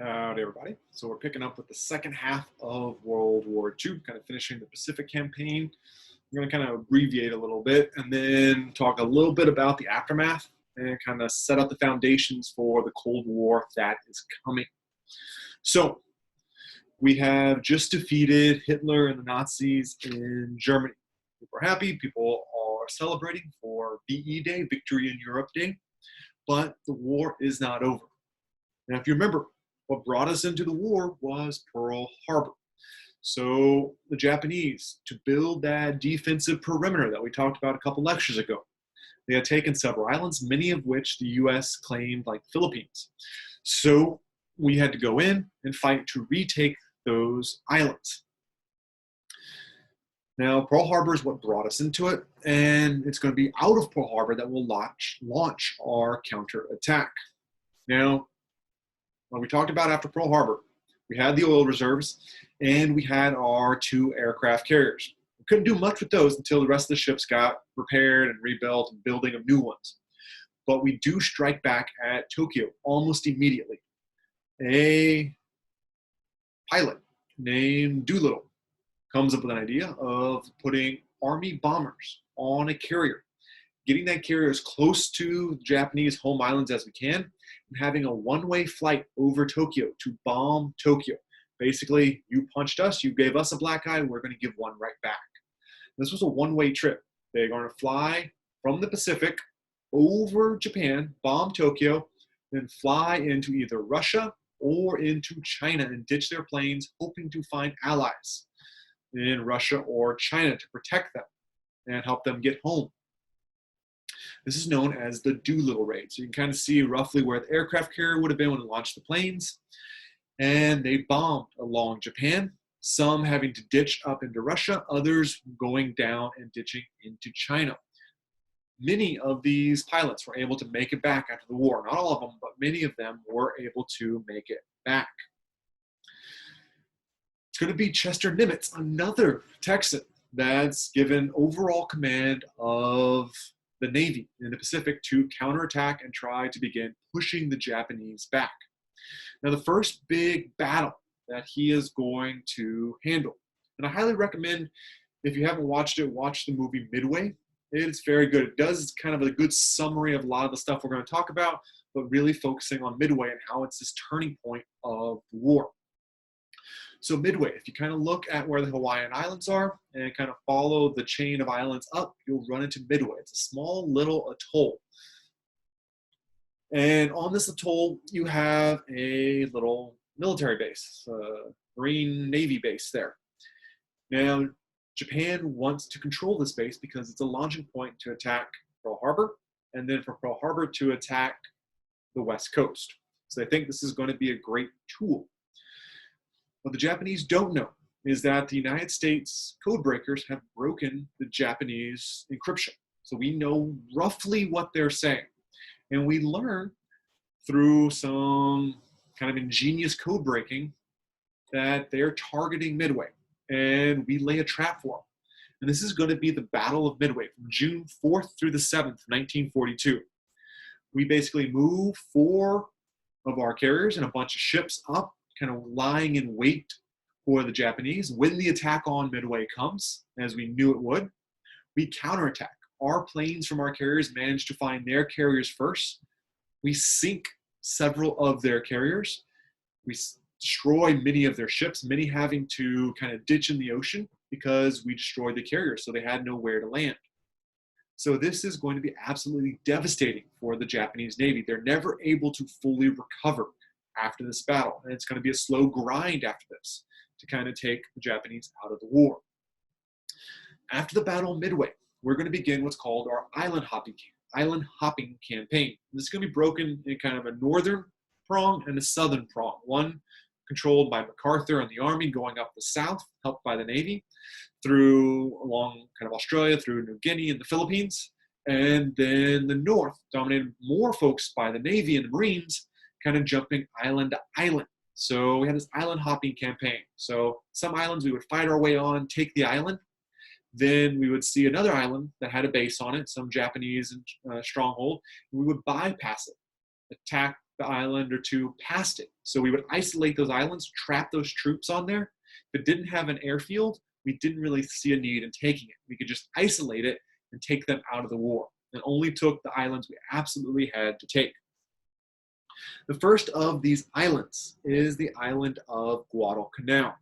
Howdy, everybody. So we're picking up with the second half of World War II, kind of finishing the Pacific campaign. We're going to kind of abbreviate a little bit and then talk a little bit about the aftermath and kind of set up the foundations for the Cold War that is coming. So we have just defeated Hitler and the Nazis in Germany. People are happy. People are celebrating for VE Day, Victory in Europe Day. But the war is not over. Now, if you remember, what brought us into the war was Pearl Harbor. So the Japanese, to build that defensive perimeter that we talked about a couple lectures ago, they had taken several islands, many of which the U.S. claimed, like Philippines. So we had to go in and fight to retake those islands. Now, Pearl Harbor is what brought us into it, and it's going to be out of Pearl Harbor that we'll launch our counterattack. Now, when we talked about after Pearl Harbor, we had the oil reserves, and we had our 2 aircraft carriers. We couldn't do much with those until the rest of the ships got repaired and rebuilt and building of new ones. But we do strike back at Tokyo almost immediately. A pilot named Doolittle comes up with an idea of putting Army bombers on a carrier, getting that carrier as close to the Japanese home islands as we can, and having a one-way flight over Tokyo to bomb Tokyo. Basically, you punched us, you gave us a black eye, we're going to give one right back. This was a one-way trip. They're going to fly from the Pacific over Japan, bomb Tokyo, then fly into either Russia or into China and ditch their planes, hoping to find allies in Russia or China to protect them and help them get home. This is known as the Doolittle Raid. So you can kind of see roughly where the aircraft carrier would have been when it launched the planes. And they bombed along Japan, some having to ditch up into Russia, others going down and ditching into China. Many of these pilots were able to make it back after the war. Not all of them, but many of them were able to make it back. It's going to be Chester Nimitz, another Texan that's given overall command of the Navy in the Pacific to counterattack and try to begin pushing the Japanese back. Now, the first big battle that he is going to handle, and I highly recommend, if you haven't watched it, watch the movie Midway. It's very good. It does kind of a good summary of a lot of the stuff we're going to talk about, but really focusing on Midway and how it's this turning point of the war. So Midway, if you kind of look at where the Hawaiian Islands are and kind of follow the chain of islands up, you'll run into Midway. It's a small little atoll. And on this atoll, you have a little military base, Marine Navy base there. Now, Japan wants to control this base because it's a launching point to attack Pearl Harbor, and then from Pearl Harbor to attack the West Coast. So they think this is going to be a great tool. What the Japanese don't know is that the United States code breakers have broken the Japanese encryption. So we know roughly what they're saying. And we learn through some kind of ingenious code breaking that they're targeting Midway. And we lay a trap for them. And this is going to be the Battle of Midway from June 4th through the 7th, 1942. We basically move 4 of our carriers and a bunch of ships up, kind of lying in wait for the Japanese. When the attack on Midway comes, as we knew it would, we counterattack. Our planes from our carriers manage to find their carriers first. We sink several of their carriers. We destroy many of their ships, many having to kind of ditch in the ocean because we destroyed the carriers, so they had nowhere to land. So this is going to be absolutely devastating for the Japanese Navy. They're never able to fully recover after this battle. And it's going to be a slow grind after this to kind of take the Japanese out of the war. After the Battle of Midway, we're going to begin what's called our island hopping campaign. This is going to be broken in kind of a northern prong and a southern prong. One controlled by MacArthur and the Army going up the south, helped by the Navy, through along kind of Australia, through New Guinea and the Philippines. And then the north, dominated more folks by the Navy and the Marines, kind of jumping island to island. So we had this island hopping campaign. So some islands we would fight our way on, take the island. Then we would see another island that had a base on it, some Japanese stronghold, and we would bypass it, attack the island or two past it. So we would isolate those islands, trap those troops on there. If it didn't have an airfield, we didn't really see a need in taking it. We could just isolate it and take them out of the war, and only took the islands we absolutely had to take. The first of these islands is the island of Guadalcanal.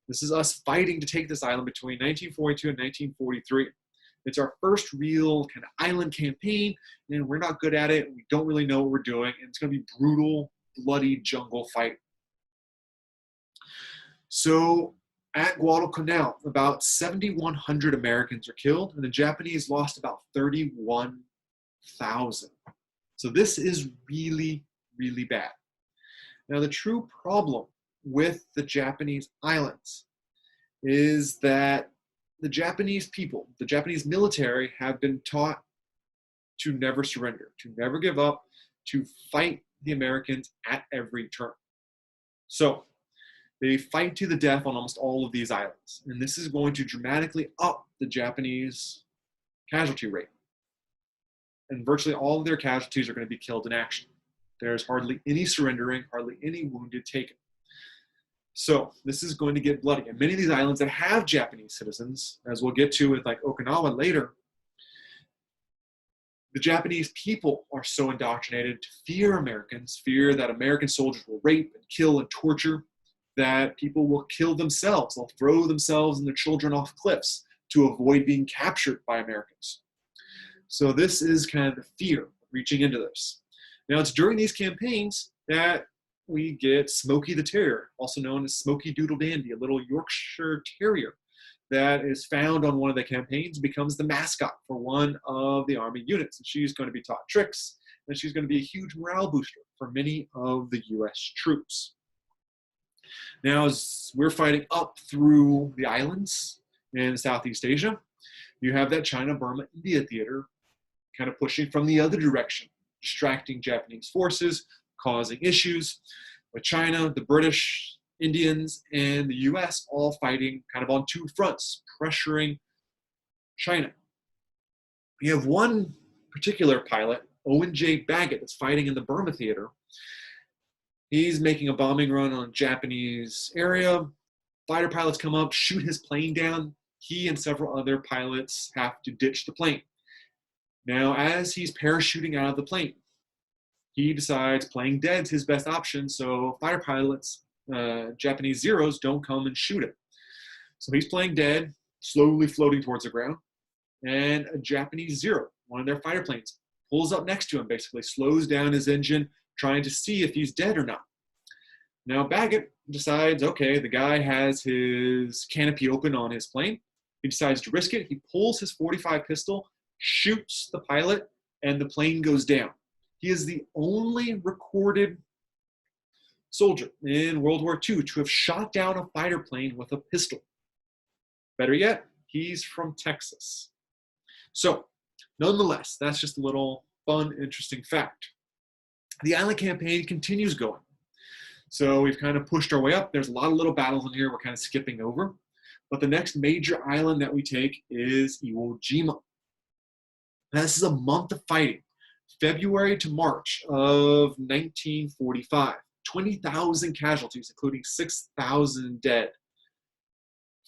This is us fighting to take this island between 1942 and 1943. It's our first real kind of island campaign, and we're not good at it. We don't really know what we're doing, and it's going to be brutal, bloody jungle fight. So at Guadalcanal, about 7,100 Americans are killed, and the Japanese lost about 31,000. So this is really, really bad. Now, the true problem with the Japanese islands is that the Japanese people, the Japanese military, have been taught to never surrender, to never give up, to fight the Americans at every turn. So they fight to the death on almost all of these islands, and this is going to dramatically up the Japanese casualty rate. And virtually all of their casualties are going to be killed in action. There's hardly any surrendering, hardly any wounded taken. So this is going to get bloody. And many of these islands that have Japanese citizens, as we'll get to with like Okinawa later, the Japanese people are so indoctrinated to fear Americans, fear that American soldiers will rape and kill and torture, that people will kill themselves. They'll throw themselves and their children off cliffs to avoid being captured by Americans. So this is kind of the fear reaching into this. Now, it's during these campaigns that we get Smokey the Terrier, also known as Smokey Doodle Dandy, a little Yorkshire Terrier that is found on one of the campaigns, becomes the mascot for one of the Army units. And she's going to be taught tricks, and she's going to be a huge morale booster for many of the U.S. troops. Now, as we're fighting up through the islands in Southeast Asia, you have that China-Burma-India theater kind of pushing from the other direction, distracting Japanese forces, causing issues with China, the British, Indians, and the US all fighting kind of on two fronts, pressuring China. We have one particular pilot, Owen J. Baggett, that's fighting in the Burma Theater. He's making a bombing run on a Japanese area. Fighter pilots come up, shoot his plane down. He and several other pilots have to ditch the plane. Now, as he's parachuting out of the plane, he decides playing dead's his best option, so fighter pilots, Japanese Zeros, don't come and shoot him. So he's playing dead, slowly floating towards the ground, and a Japanese Zero, one of their fighter planes, pulls up next to him, basically slows down his engine, trying to see if he's dead or not. Now Baggett decides, okay, the guy has his canopy open on his plane. He decides to risk it. He pulls his .45 pistol, shoots the pilot, and the plane goes down. He is the only recorded soldier in World War II to have shot down a fighter plane with a pistol. Better yet, he's from Texas. So, nonetheless, that's just a little fun, interesting fact. The island campaign continues going. So we've kind of pushed our way up. There's a lot of little battles in here we're kind of skipping over. But the next major island that we take is Iwo Jima. Now, this is a month of fighting, February to March of 1945. 20,000 casualties, including 6,000 dead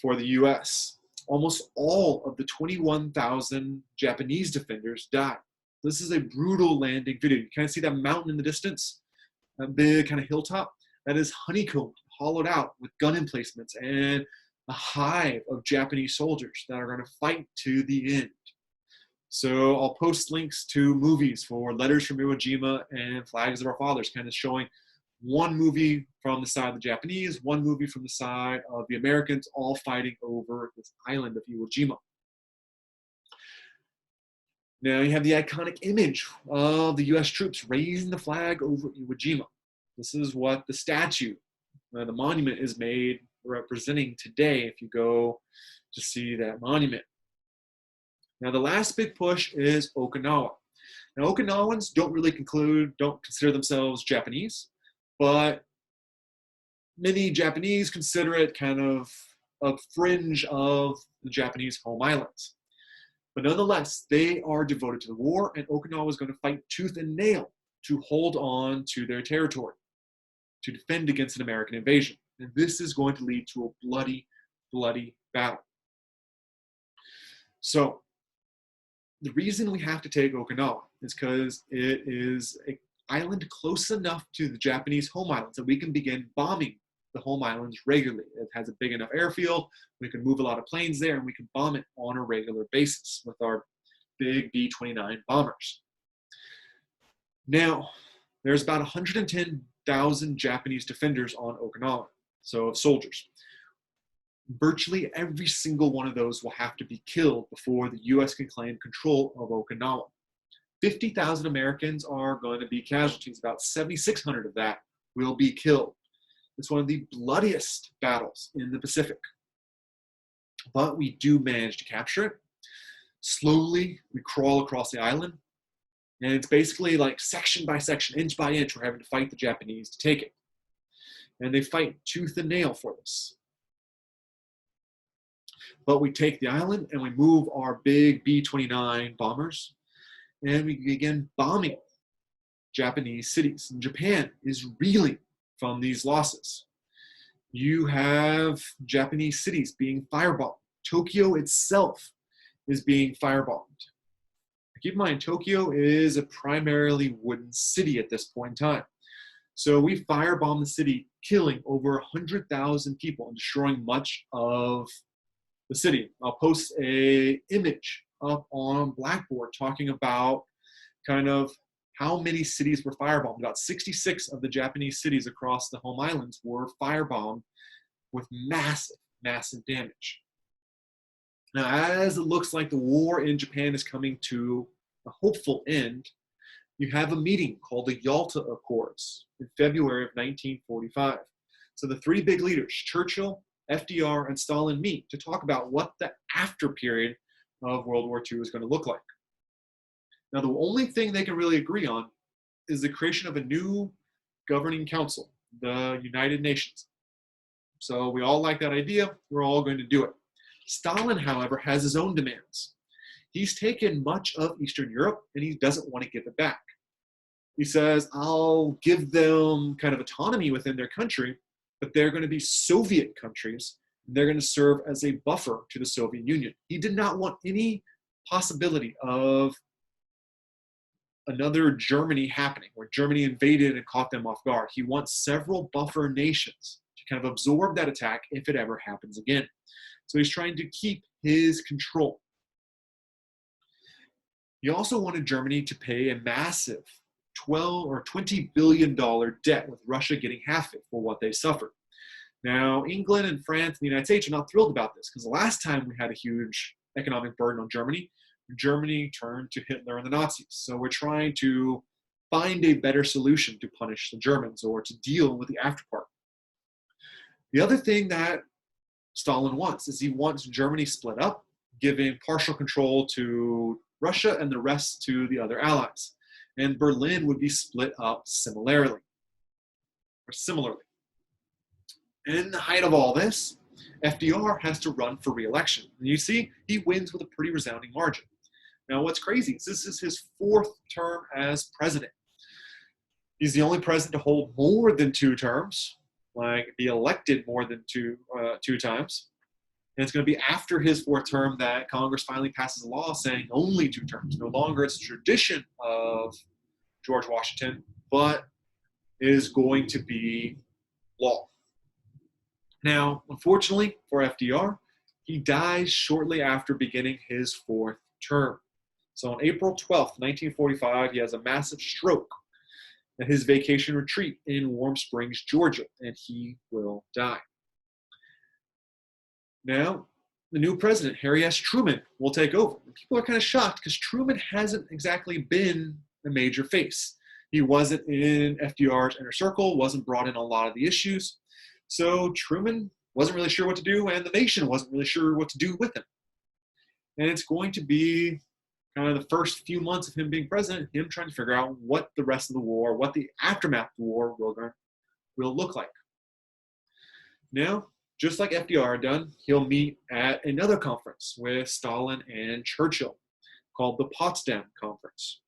for the U.S. Almost all of the 21,000 Japanese defenders died. This is a brutal landing video. You kind of see that mountain in the distance, a big kind of hilltop. That is honeycombed, hollowed out with gun emplacements and a hive of Japanese soldiers that are going to fight to the end. So I'll post links to movies for Letters from Iwo Jima and Flags of Our Fathers, kind of showing one movie from the side of the Japanese, one movie from the side of the Americans, all fighting over this island of Iwo Jima. Now you have the iconic image of the U.S. troops raising the flag over Iwo Jima. This is what the statue, the monument is made representing today if you go to see that monument. Now the last big push is Okinawa. Now Okinawans don't consider themselves Japanese, but many Japanese consider it kind of a fringe of the Japanese home islands. But nonetheless, they are devoted to the war, and Okinawa is going to fight tooth and nail to hold on to their territory, to defend against an American invasion. And this is going to lead to a bloody, bloody battle. So the reason we have to take Okinawa is because it is an island close enough to the Japanese home islands that we can begin bombing the home islands regularly. It has a big enough airfield, we can move a lot of planes there, and we can bomb it on a regular basis with our big B-29 bombers. Now, there's about 110,000 Japanese defenders on Okinawa, so soldiers. Virtually every single one of those will have to be killed before the U.S. can claim control of Okinawa. 50,000 Americans are going to be casualties. About 7,600 of that will be killed. It's one of the bloodiest battles in the Pacific. But we do manage to capture it. Slowly, we crawl across the island. And it's basically like section by section, inch by inch, we're having to fight the Japanese to take it. And they fight tooth and nail for this. But we take the island and we move our big B-29 bombers and we begin bombing Japanese cities. And Japan is reeling from these losses. You have Japanese cities being firebombed. Tokyo itself is being firebombed. Keep in mind, Tokyo is a primarily wooden city at this point in time. So we firebomb the city, killing over 100,000 people and destroying much of the city. I'll post an image up on Blackboard talking about kind of how many cities were firebombed. About 66 of the Japanese cities across the home islands were firebombed with massive, massive damage. Now, as it looks like the war in Japan is coming to a hopeful end, you have a meeting called the Yalta Accords in February of 1945. So the three big leaders, Churchill, FDR, and Stalin, meet to talk about what the after period of World War II is going to look like. Now, the only thing they can really agree on is the creation of a new governing council, the United Nations. So we all like that idea. We're all going to do it. Stalin, however, has his own demands. He's taken much of Eastern Europe, and he doesn't want to give it back. He says, I'll give them kind of autonomy within their country, but they're going to be Soviet countries. And they're going to serve as a buffer to the Soviet Union. He did not want any possibility of another Germany happening, where Germany invaded and caught them off guard. He wants several buffer nations to kind of absorb that attack if it ever happens again. So he's trying to keep his control. He also wanted Germany to pay a massive $20 billion debt, with Russia getting half it for what they suffered. Now, England and France and the United States are not thrilled about this, because the last time we had a huge economic burden on Germany, Germany turned to Hitler and the Nazis. So we're trying to find a better solution to punish the Germans or to deal with the afterpart. The other thing that Stalin wants is he wants Germany split up, giving partial control to Russia and the rest to the other allies. And Berlin would be split up similarly. In the height of all this, FDR has to run for re-election. And you see, he wins with a pretty resounding margin. Now, what's crazy is this is his fourth term as president. He's the only president to hold more than 2 terms, like be elected more than two times. And it's going to be after his 4th term that Congress finally passes a law saying only 2 terms. No longer it's a tradition of George Washington, but it is going to be law. Now, unfortunately for FDR, he dies shortly after beginning his 4th term. So on April 12th, 1945, he has a massive stroke at his vacation retreat in Warm Springs, Georgia, and he will die. Now, the new president, Harry S. Truman, will take over. And people are kind of shocked because Truman hasn't exactly been a major face. He wasn't in FDR's inner circle, wasn't brought in a lot of the issues. So Truman wasn't really sure what to do, and the nation wasn't really sure what to do with him. And it's going to be kind of the first few months of him being president, him trying to figure out what the rest of the war, what the aftermath of the war will look like. Now, just like FDR had done, he'll meet at another conference with Stalin and Churchill called the Potsdam Conference.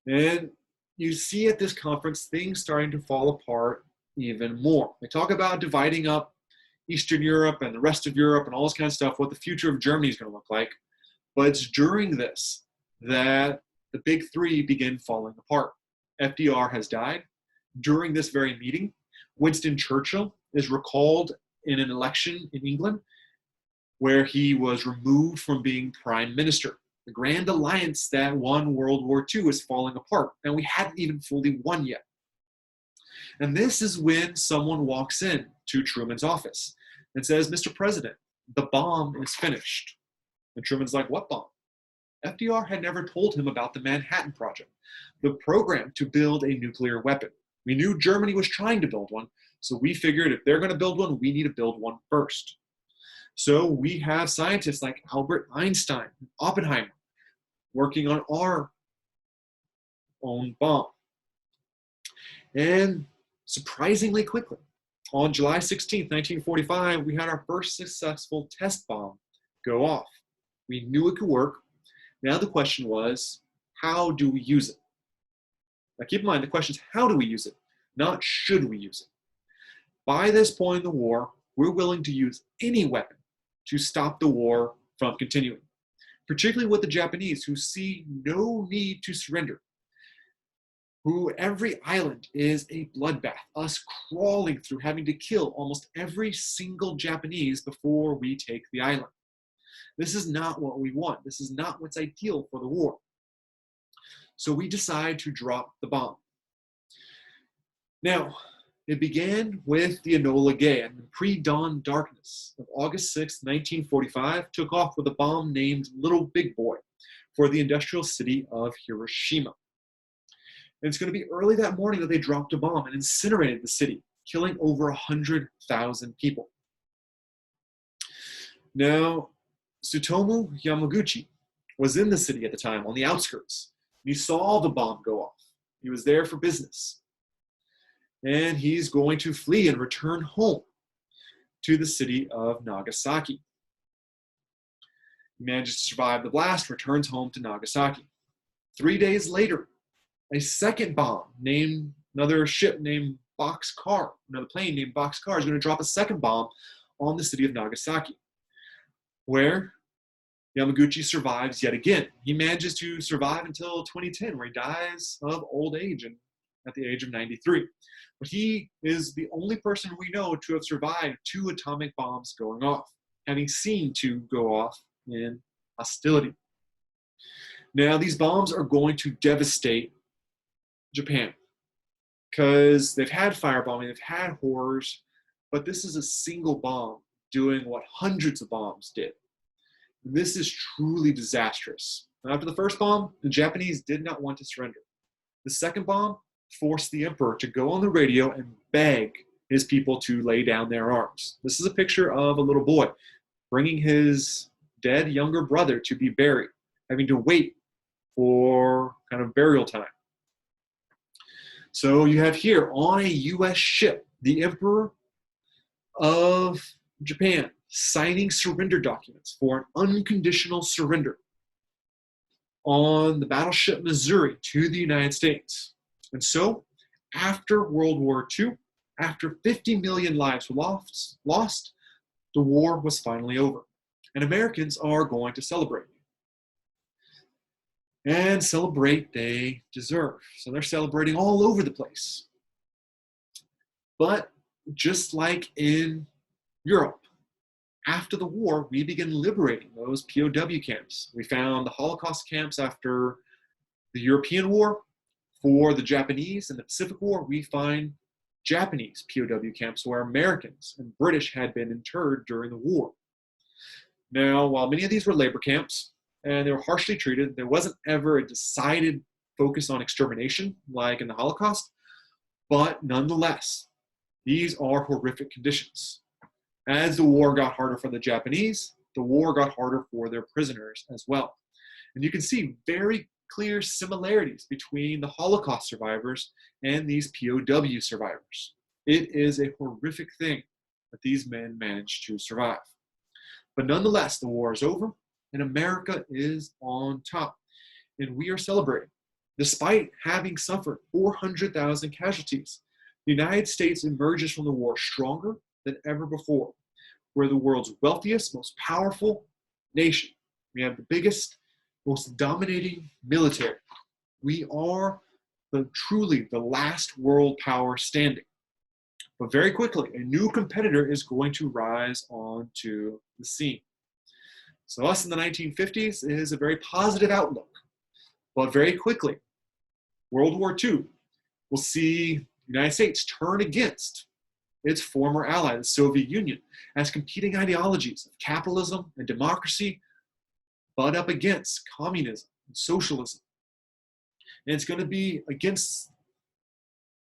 And you see at this conference things starting to fall apart even more. They talk about dividing up Eastern Europe and the rest of Europe and all this kind of stuff, what the future of Germany is going to look like. But it's during this that the big three begin falling apart. FDR has died. During this very meeting, Winston Churchill is recalled in an election in England where he was removed from being prime minister. The Grand Alliance that won World War II is falling apart, and we hadn't even fully won yet. And this is when someone walks in to Truman's office and says, "Mr. President, the bomb is finished." And Truman's like, "What bomb?" FDR had never told him about the Manhattan Project, the program to build a nuclear weapon. We knew Germany was trying to build one, so we figured if they're going to build one, we need to build one first. So we have scientists like Albert Einstein and Oppenheimer working on our own bomb. And surprisingly quickly, on July 16th, 1945, we had our first successful test bomb go off. We knew it could work. Now the question was, how do we use it? Now keep in mind, the question is, how do we use it? Not should we use it? By this point in the war, we're willing to use any weapon to stop the war from continuing, particularly with the Japanese, who see no need to surrender, who every island is a bloodbath, us crawling through having to kill almost every single Japanese before we take the island. This is not what we want. This is not what's ideal for the war. So we decide to drop the bomb. Now, it began with the Enola Gay, and the pre-dawn darkness of August 6, 1945, took off with a bomb named Little Big Boy for the industrial city of Hiroshima. And it's going to be early that morning that they dropped a bomb and incinerated the city, killing over 100,000 people. Now, Tsutomu Yamaguchi was in the city at the time, on the outskirts. He saw the bomb go off. He was there for business. And he's going to flee and return home to the city of Nagasaki. He manages to survive the blast, returns home to Nagasaki. 3 days later, a second bomb named, another ship named Boxcar, another plane named Boxcar is going to drop a second bomb on the city of Nagasaki, where Yamaguchi survives yet again. He manages to survive until 2010, where he dies of old age and at the age of 93. But he is the only person we know to have survived 2 atomic bombs going off, having seen 2 go off in hostility. Now, these bombs are going to devastate Japan because they've had firebombing, they've had horrors, but this is a single bomb doing what hundreds of bombs did. And this is truly disastrous. And after the first bomb, the Japanese did not want to surrender. The second bomb forced the emperor to go on the radio and beg his people to lay down their arms. This is a picture of a little boy bringing his dead younger brother to be buried, having to wait for kind of burial time. So you have here on a U.S. ship, the Emperor of Japan signing surrender documents for an unconditional surrender on the battleship Missouri to the United States. And so, after World War II, after 50 million lives were lost, the war was finally over. And Americans are going to celebrate. And celebrate they deserve. So they're celebrating all over the place. But just like in Europe, after the war, we began liberating those POW camps. We found the Holocaust camps after the European War. For the Japanese and the Pacific War, we find Japanese POW camps where Americans and British had been interred during the war. Now, while many of these were labor camps and they were harshly treated, there wasn't ever a decided focus on extermination like in the Holocaust, but nonetheless, these are horrific conditions. As the war got harder for the Japanese, the war got harder for their prisoners as well. And you can see very clear similarities between the Holocaust survivors and these POW survivors. It is a horrific thing that these men managed to survive. But nonetheless, the war is over and America is on top. And we are celebrating. Despite having suffered 400,000 casualties, the United States emerges from the war stronger than ever before. We're the world's wealthiest, most powerful nation. We have the biggest, most dominating military. We are truly the last world power standing. But very quickly, a new competitor is going to rise onto the scene. So us in the 1950s is a very positive outlook. But very quickly, World War II will see the United States turn against its former ally, the Soviet Union, as competing ideologies of capitalism and democracy butt up against communism and socialism. And it's going to be against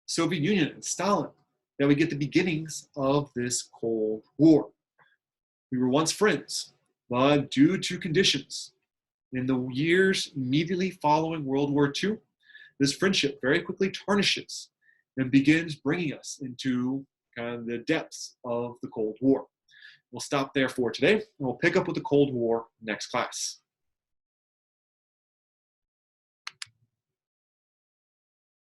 Soviet Union and Stalin that we get the beginnings of this Cold War. We were once friends, but due to conditions in the years immediately following World War II, this friendship very quickly tarnishes and begins bringing us into kind of the depths of the Cold War. We'll stop there for today, and we'll pick up with the Cold War next class.